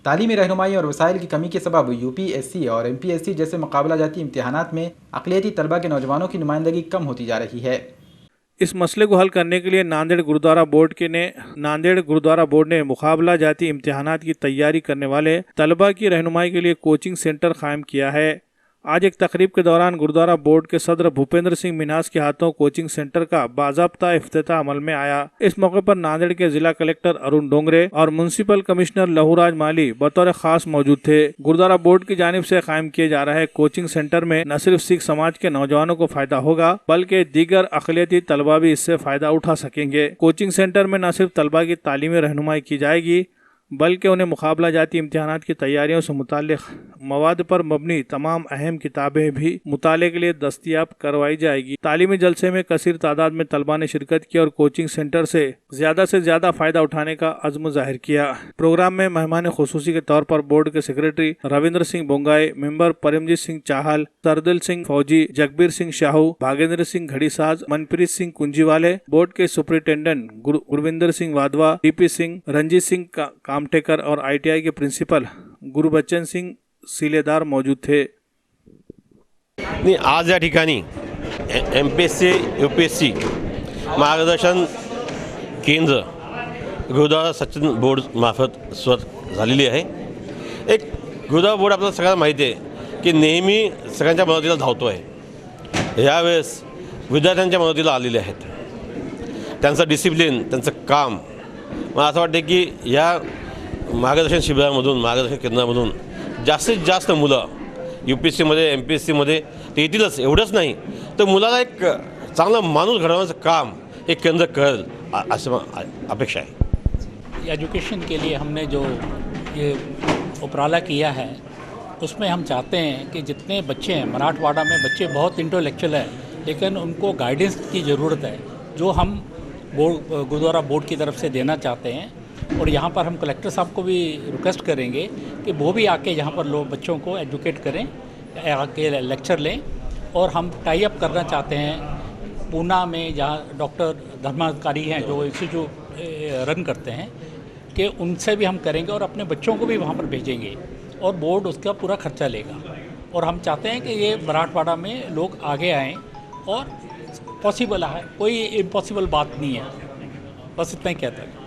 तालीमी रहनुमाई और वसाइल की कमी के सबब यूपीएससी और एमपीएससी जैसे मुकाबला जाती इम्तिहानात में अक़लियती तलबा के नौजवानों की नुमाइंदगी कम होती जा रही है। इस मसले को हल करने के लिए नांदेड़ गुरुद्वारा बोर्ड ने मुकाबला जाती इम्तिहानात की तैयारी करने वाले तलबा की रहनुमाई के लिए कोचिंग सेंटर कायम किया है। आज एक तकरीब के दौरान गुरुद्वारा बोर्ड के सदर भूपेंद्र सिंह मिन्हास के हाथों कोचिंग सेंटर का बाज़ाब्ता इफ्तिताह अमल में आया। इस मौके पर नांदेड़ के जिला कलेक्टर अरुण डोंगरे और म्युनिसिपल कमिश्नर लहूराज माली बतौर खास मौजूद थे। गुरुद्वारा बोर्ड की जानिब से कायम किए जा रहे कोचिंग सेंटर में न सिर्फ सिख समाज के नौजवानों को फायदा होगा बल्कि दीगर अक़लियती तलबा भी इससे फायदा उठा सकेंगे। कोचिंग सेंटर में न सिर्फ तलबा की तालीमी रहनुमाई की जाएगी बल्कि उन्हें मुकाबला जाती इम्तिहानात की तैयारियों से मुताल्लिक़ मवाद पर मबनी तमाम अहम किताबें भी मुताले के लिए दस्तयाब करवाई जाएगी। तालीमी जलसे में कसीर तादाद में तलबा ने शिरकत की और कोचिंग सेंटर से ज़्यादा फ़ायदा उठाने का अज़्म ज़ाहिर किया। प्रोग्राम में मेहमान खुसूसी के तौर पर बोर्ड के सेक्रेटरी रविंद्र सिंह बोंगाई, मेंबर परमजीत सिंह चाहल, सरदिल सिंह फौजी, जगबीर सिंह शाहू, भागेंद्र सिंह घड़ीसाज, मनप्रीत सिंह कुंजीवाले, बोर्ड के सुपरिटेंडेंट गुरविंदर सिंह वाधवा, डीपी सिंह, रंजीत सिंह कामटेकर और ITI के प्रिंसिपल गुरुबच्चन सिंह सीलेदार मौजूद थे। आज या ठिकाणी MPSC UPSC मार्गदर्शन केंद्र गुरुद्वारा सचिन बोर्ड मार्फत सुरुवात झालेली आहे। एक गुरुद्वारा बोर्ड आपल्याला सगळ्यांना माहिती आहे की नेहमी सगळ्यांच्या मदतीला धावतो आहे। यावेळेस विद्यार्थ्यांच्या मदतीला आलेले आहेत। त्यांचं डिसिप्लिन, त्यांचं काम, मला असं वाटतं की या मार्गदर्शन शिबिरामधून, मार्गदर्शन केंद्रामधून जास्तीत जास्त मुलं UPSCमध्ये MPSCमध्ये ते येतीलच, एवढंच नाही तर मुलाला एक चांगला माणूस घडवण्याचं काम एक केंद्र करेल असं अपेक्षा है। एजुकेशन के लिए हमने जो ये उपराला किया है उसमें हम चाहते हैं कि जितने बच्चे हैं, मराठवाड़ा में बच्चे बहुत इंटेलेक्चुअल है लेकिन उनको गाइडेंस की ज़रूरत है जो हम गुरुद्वारा बोर्ड की तरफ से देना चाहते हैं। और यहाँ पर हम कलेक्टर साहब को भी रिक्वेस्ट करेंगे कि वो भी आके यहाँ पर लोग बच्चों को एजुकेट करें, आके लेक्चर लें। और हम टाई अप करना चाहते हैं पूना में जहाँ डॉक्टर धर्माधिकारी हैं जो इंस्टीट्यूट रन करते हैं कि उनसे भी हम करेंगे और अपने बच्चों को भी वहाँ पर भेजेंगे और बोर्ड उसका पूरा खर्चा लेगा। और हम चाहते हैं कि ये मराठवाड़ा में लोग आगे आएँ और पॉसिबल है, कोई इम्पॉसिबल बात नहीं है। बस इतना ही कहता है।